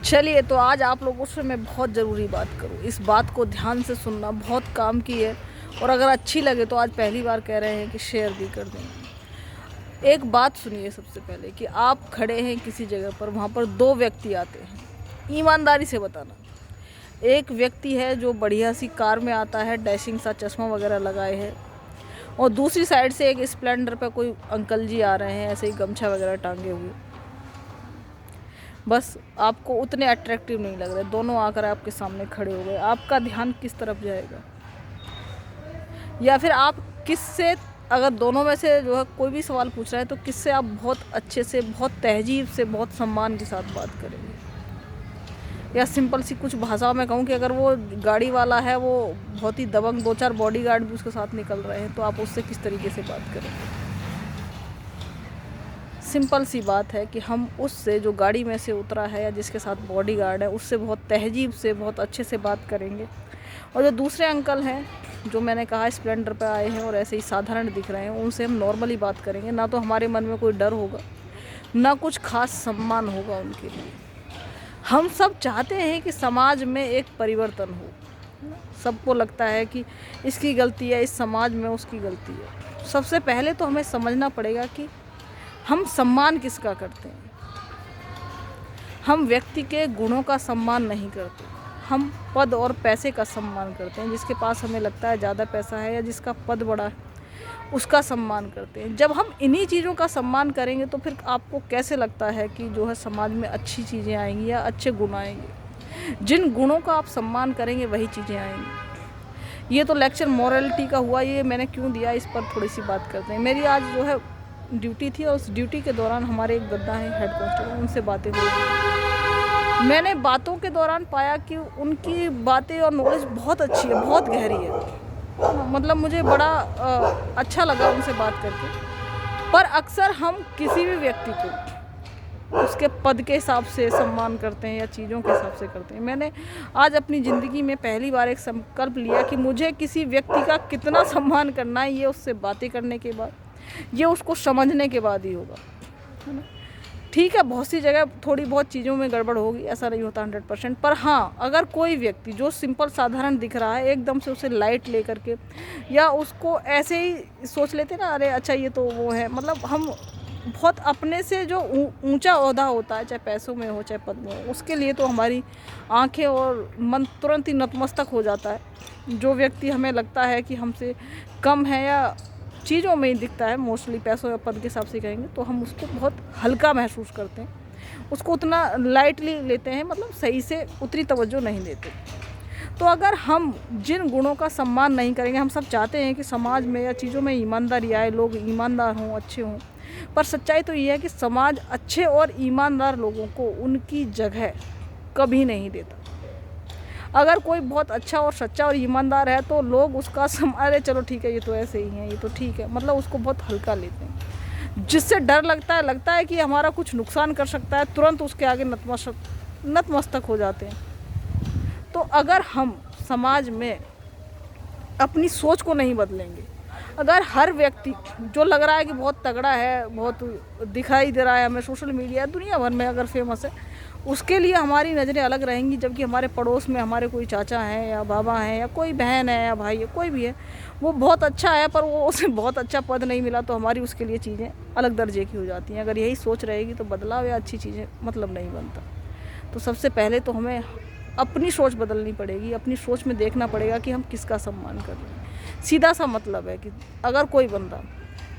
चलिए, तो आज आप लोगों से मैं बहुत ज़रूरी बात करूँ। इस बात को ध्यान से सुनना, बहुत काम की है। और अगर अच्छी लगे तो आज पहली बार कह रहे हैं कि शेयर भी कर देंगे। एक बात सुनिए सबसे पहले कि आप खड़े हैं किसी जगह पर, वहाँ पर दो व्यक्ति आते हैं। ईमानदारी से बताना। एक व्यक्ति है जो बढ़िया सी कार में आता है, डैशिंग सा चश्मा वगैरह लगाए है, और दूसरी साइड से एक स्प्लेंडर पे कोई अंकल जी आ रहे हैं, ऐसे ही गमछा वगैरह टांगे हुए। बस आपको उतने अट्रैक्टिव नहीं लग रहे, दोनों आकर आपके सामने खड़े हो गए। आपका ध्यान किस तरफ जाएगा? या फिर आप किससे, अगर दोनों में से जो है कोई भी सवाल पूछ रहा है, तो किससे आप बहुत अच्छे से, बहुत तहजीब से, बहुत सम्मान के साथ बात करेंगे? या सिंपल सी कुछ भाषाओं में कहूँ कि अगर वो गाड़ी वाला है, वो बहुत ही दबंग, दो चार बॉडीगार्ड भी उसके साथ निकल रहे हैं, तो आप उससे किस तरीके से बात करेंगे? सिंपल सी बात है कि हम उससे, जो गाड़ी में से उतरा है या जिसके साथ बॉडीगार्ड है, उससे बहुत तहजीब से, बहुत अच्छे से बात करेंगे। और जो दूसरे अंकल हैं, जो मैंने कहा स्प्लेंडर पे आए हैं और ऐसे ही साधारण दिख रहे हैं, उनसे हम नॉर्मली बात करेंगे। ना तो हमारे मन में कोई डर होगा, ना कुछ खास सम्मान होगा उनके लिए। हम सब चाहते हैं कि समाज में एक परिवर्तन हो। सबको लगता है कि इसकी गलती है, इस समाज में उसकी गलती है। सबसे पहले तो हमें समझना पड़ेगा कि हम सम्मान किसका करते हैं। हम व्यक्ति के गुणों का सम्मान नहीं करते, हम पद और पैसे का सम्मान करते हैं। जिसके पास हमें लगता है ज़्यादा पैसा है या जिसका पद बड़ा है, उसका सम्मान करते हैं। जब हम इन्हीं चीज़ों का सम्मान करेंगे तो फिर आपको कैसे लगता है कि जो है समाज में अच्छी चीज़ें आएंगी या अच्छे गुण आएंगे? जिन गुणों का आप सम्मान करेंगे वही चीज़ें आएंगी। ये तो लेक्चर मॉरलिटी का हुआ, ये मैंने क्यों दिया, इस पर थोड़ी सी बात करते हैं। मेरी आज जो है ड्यूटी थी, और उस ड्यूटी के दौरान हमारे एक गद्दा हैं हेड कांस्टेबल, उनसे बातें हुई। मैंने बातों के दौरान पाया कि उनकी बातें और नॉलेज बहुत अच्छी है, बहुत गहरी है। मतलब मुझे बड़ा अच्छा लगा उनसे बात करके। पर अक्सर हम किसी भी व्यक्ति को उसके पद के हिसाब से सम्मान करते हैं या चीज़ों के हिसाब से करते हैं। मैंने आज अपनी ज़िंदगी में पहली बार एक संकल्प लिया कि मुझे किसी व्यक्ति का कितना सम्मान करना है, ये उससे बातें करने के बाद, ये उसको समझने के बाद ही होगा, है ना। ठीक है, बहुत सी जगह थोड़ी बहुत चीज़ों में गड़बड़ होगी, ऐसा नहीं होता 100%। पर हाँ, अगर कोई व्यक्ति जो सिंपल साधारण दिख रहा है, एकदम से उसे लाइट लेकर के, या उसको ऐसे ही सोच लेते ना, अरे अच्छा ये तो वो है, मतलब हम बहुत अपने से जो ऊंचा ओहदा होता है, चाहे पैसों में हो चाहे पद में हो, उसके लिए तो हमारी आंखें और मन तुरंत ही नतमस्तक हो जाता है। जो व्यक्ति हमें लगता है कि हमसे कम है या चीज़ों में ही दिखता है, मोस्टली पैसों या पद के हिसाब से कहेंगे, तो हम उसको बहुत हल्का महसूस करते हैं, उसको उतना लाइटली लेते हैं, मतलब सही से उतनी तवज्जो नहीं देते। तो अगर हम जिन गुणों का सम्मान नहीं करेंगे, हम सब चाहते हैं कि समाज में या चीज़ों में ईमानदारी आए, लोग ईमानदार हों, अच्छे हों, पर सच्चाई तो ये है कि समाज अच्छे और ईमानदार लोगों को उनकी जगह कभी नहीं देता। अगर कोई बहुत अच्छा और सच्चा और ईमानदार है तो लोग उसका अरे चलो ठीक है, ये तो ऐसे ही है, ये तो ठीक है, मतलब उसको बहुत हल्का लेते हैं। जिससे डर लगता है कि हमारा कुछ नुकसान कर सकता है, तुरंत उसके आगे नतमस्तक हो जाते हैं। तो अगर हम समाज में अपनी सोच को नहीं बदलेंगे, अगर हर व्यक्ति जो लग रहा है कि बहुत तगड़ा है, बहुत दिखाई दे रहा है हमें सोशल मीडिया दुनिया भर में अगर फेमस है, उसके लिए हमारी नज़रें अलग रहेंगी, जबकि हमारे पड़ोस में हमारे कोई चाचा हैं या बाबा हैं या कोई बहन है या भाई है, कोई भी है, वो बहुत अच्छा है पर वो उसे बहुत अच्छा पद नहीं मिला, तो हमारी उसके लिए चीज़ें अलग दर्जे की हो जाती हैं। अगर यही सोच रहेगी तो बदलाव या अच्छी चीज़ें मतलब नहीं बनता। तो सबसे पहले तो हमें अपनी सोच बदलनी पड़ेगी, अपनी सोच में देखना पड़ेगा कि हम किसका सम्मान कर रहे हैं। सीधा सा मतलब है कि अगर कोई बंदा,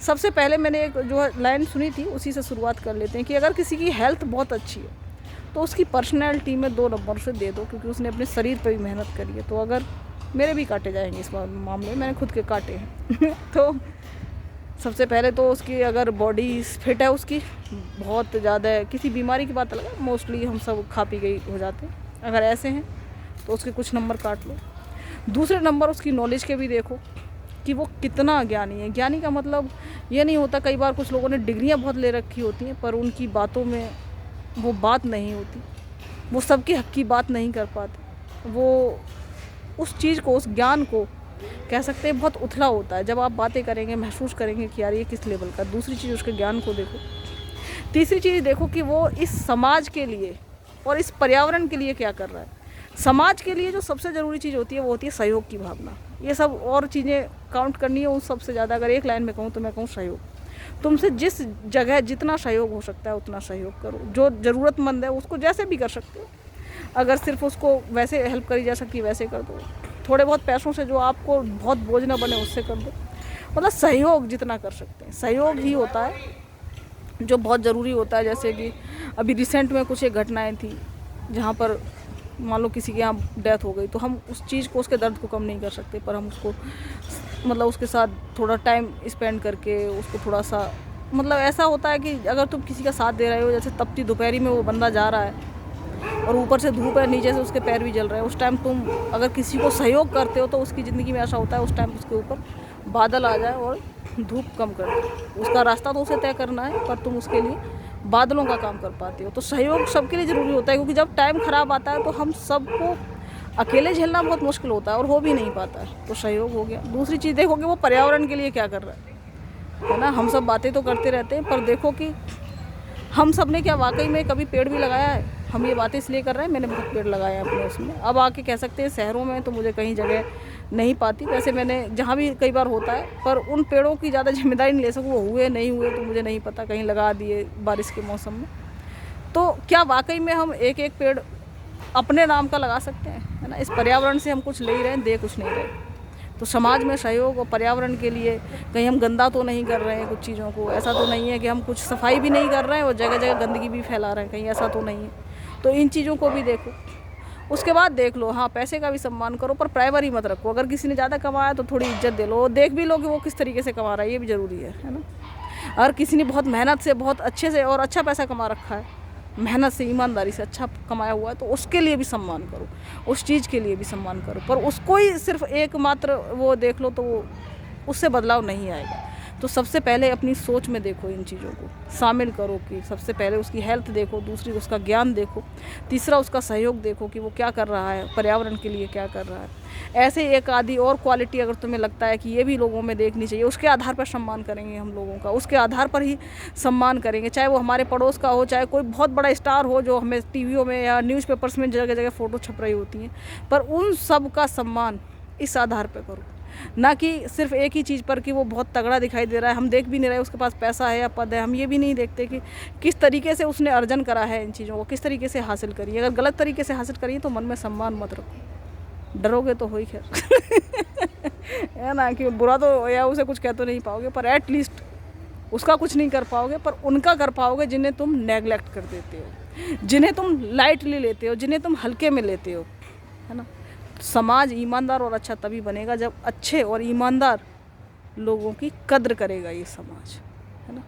सबसे पहले मैंने एक जो लाइन सुनी थी उसी से शुरुआत कर लेते हैं कि अगर किसी की हेल्थ बहुत अच्छी है तो उसकी पर्सनैलिटी में 2 नंबर से दे दो, क्योंकि उसने अपने शरीर पर भी मेहनत करी है। तो अगर मेरे भी काटे जाएंगे इस मामले में, मैंने खुद के काटे हैं तो सबसे पहले तो उसकी अगर बॉडी फिट है, उसकी बहुत ज़्यादा किसी बीमारी की बात अलग है, मोस्टली हम सब खा पी गई हो जाते हैं, अगर ऐसे हैं तो उसके कुछ नंबर काट लो। दूसरे नंबर उसकी नॉलेज के भी देखो कि वो कितना ज्ञानी है। ज्ञानी का मतलब ये नहीं होता, कई बार कुछ लोगों ने डिग्रियां बहुत ले रखी होती हैं पर उनकी बातों में वो बात नहीं होती, वो सबके हक की बात नहीं कर पाते, वो उस चीज़ को, उस ज्ञान को कह सकते हैं बहुत उथला होता है। जब आप बातें करेंगे महसूस करेंगे कि यार ये किस लेवल का। दूसरी चीज़ उसके ज्ञान को देखो। तीसरी चीज़ देखो कि वो इस समाज के लिए और इस पर्यावरण के लिए क्या कर रहा है। समाज के लिए जो सबसे ज़रूरी चीज़ होती है वो होती है सहयोग की भावना। ये सब और चीज़ें काउंट करनी है, उन सबसे ज़्यादा अगर एक लाइन में कहूँ तो मैं कहूँ सहयोग। तुमसे जिस जगह जितना सहयोग हो सकता है उतना सहयोग करो। जो ज़रूरतमंद है उसको जैसे भी कर सकते हो, अगर सिर्फ उसको वैसे हेल्प करी जा सकती है वैसे कर दो। थोड़े बहुत पैसों से जो आपको बहुत बोझ ना बने उससे कर दो। मतलब सहयोग जितना कर सकते हैं, सहयोग ही होता है जो बहुत ज़रूरी होता है। जैसे कि अभी रिसेंट में कुछ एक घटनाएं थी जहाँ पर मान लो किसी के यहाँ डेथ हो गई, तो हम उस चीज़ को, उसके दर्द को कम नहीं कर सकते, पर हम उसको मतलब उसके साथ थोड़ा टाइम स्पेंड करके उसको थोड़ा सा, मतलब ऐसा होता है कि अगर तुम किसी का साथ दे रहे हो, जैसे तपती दोपहरी में वो बंदा जा रहा है और ऊपर से धूप है, नीचे से उसके पैर भी जल रहे हैं, उस टाइम तुम अगर किसी को सहयोग करते हो तो उसकी ज़िंदगी में ऐसा होता है उस टाइम उसके ऊपर बादल आ जाए और धूप कम कर दे। उसका रास्ता तो उसे तय करना है, पर तुम उसके लिए बादलों का काम कर पाते हो। तो सहयोग सबके लिए ज़रूरी होता है, क्योंकि जब टाइम ख़राब आता है तो हम सबको अकेले झेलना बहुत मुश्किल होता है और हो भी नहीं पाता है। तो सहयोग हो गया। दूसरी चीज़ देखो कि वो पर्यावरण के लिए क्या कर रहा है ना। हम सब बातें तो करते रहते हैं, पर देखो कि हम सब ने क्या वाकई में कभी पेड़ भी लगाया है। हम ये बातें इसलिए कर रहे हैं, मैंने बहुत पेड़ लगाए हैं अपने उसमें। अब आके कह सकते हैं शहरों में तो मुझे कहीं जगह नहीं पाती, वैसे मैंने जहाँ भी कई बार होता है, पर उन पेड़ों की ज़्यादा जिम्मेदारी नहीं ले सकूँ। वो हुए नहीं हुए तो मुझे नहीं पता, कहीं लगा दिए बारिश के मौसम में। तो क्या वाकई में हम एक एक पेड़ अपने नाम का लगा सकते हैं, है ना। इस पर्यावरण से हम कुछ ले ही रहे हैं, दे कुछ नहीं रहे। तो समाज में सहयोग और पर्यावरण के लिए कहीं हम गंदा तो नहीं कर रहे हैं कुछ चीज़ों को। ऐसा तो नहीं है कि हम कुछ सफाई भी नहीं कर रहे हैं और जगह जगह गंदगी भी फैला रहे हैं, कहीं ऐसा तो नहीं है। तो इन चीज़ों को भी देखो। उसके बाद देख लो, हाँ पैसे का भी सम्मान करो, पर प्राइमरी मत रखो। अगर किसी ने ज़्यादा कमाया तो थोड़ी इज्जत दे लो, देख भी लो कि वो किस तरीके से कमा रहा है, ये भी ज़रूरी है ना। अगर किसी ने बहुत मेहनत से, बहुत अच्छे से और अच्छा पैसा कमा रखा है, मेहनत से, ईमानदारी से अच्छा कमाया हुआ है, तो उसके लिए भी सम्मान करो, उस चीज़ के लिए भी सम्मान करो। पर उसको ही सिर्फ एकमात्र वो देख लो तो वो उससे बदलाव नहीं आएगा। तो सबसे पहले अपनी सोच में देखो, इन चीज़ों को शामिल करो कि सबसे पहले उसकी हेल्थ देखो, दूसरी उसका ज्ञान देखो, तीसरा उसका सहयोग देखो कि वो क्या कर रहा है, पर्यावरण के लिए क्या कर रहा है। ऐसे एक आधी और क्वालिटी अगर तुम्हें लगता है कि ये भी लोगों में देखनी चाहिए, उसके आधार पर सम्मान करेंगे हम लोगों का, उसके आधार पर ही सम्मान करेंगे। चाहे वो हमारे पड़ोस का हो, चाहे कोई बहुत बड़ा स्टार हो जो हमें टीवियों में या न्यूज़पेपर्स में जगह जगह फ़ोटो छप रही होती हैं, पर उन सब का सम्मान इस आधार पर करो, ना कि सिर्फ एक ही चीज़ पर कि वो बहुत तगड़ा दिखाई दे रहा है। हम देख भी नहीं रहे उसके पास पैसा है या पद है, हम ये भी नहीं देखते कि किस तरीके से उसने अर्जन करा है, इन चीज़ों को किस तरीके से हासिल करी है। अगर गलत तरीके से हासिल करी है तो मन में सम्मान मत रखो, डरोगे तो हो ही खैर है ना, कि बुरा तो या उसे कुछ कह तो नहीं पाओगे, पर एटलीस्ट उसका कुछ नहीं कर पाओगे, पर उनका कर पाओगे जिन्हें तुम नेगलेक्ट कर देते हो, जिन्हें तुम लाइटली लेते हो, जिन्हें तुम हल्के में लेते हो, है ना। समाज ईमानदार और अच्छा तभी बनेगा जब अच्छे और ईमानदार लोगों की कद्र करेगा ये समाज, है ना।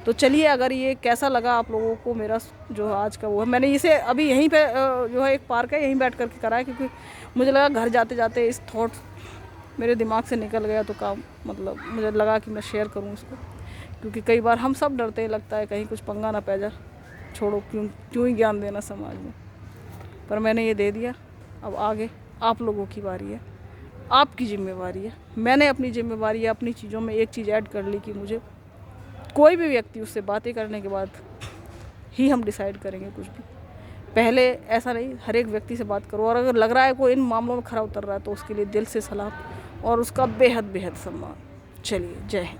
तो चलिए, अगर ये कैसा लगा आप लोगों को मेरा जो आज का वो है, मैंने इसे अभी यहीं पे जो है एक पार्क है, यहीं बैठ करके करा है, क्योंकि मुझे लगा घर जाते जाते इस थॉट मेरे दिमाग से निकल गया तो काम, मतलब मुझे लगा कि मैं शेयर करूँ इसको, क्योंकि कई बार हम सब डरते हैं, लगता है कहीं कुछ पंगा ना पै जाए, छोड़ो क्यों ही ज्ञान देना समाज में। पर मैंने ये दे दिया, अब आगे आप लोगों की बारी है, आपकी जिम्मेवारी है। मैंने अपनी जिम्मेवारी या अपनी चीज़ों में एक चीज़ ऐड कर ली कि मुझे कोई भी व्यक्ति, उससे बातें करने के बाद ही हम डिसाइड करेंगे कुछ भी। पहले ऐसा नहीं, हर एक व्यक्ति से बात करो, और अगर लग रहा है कोई इन मामलों में खरा उतर रहा है तो उसके लिए दिल से सलाम और उसका बेहद बेहद सम्मान। चलिए, जय हिंद।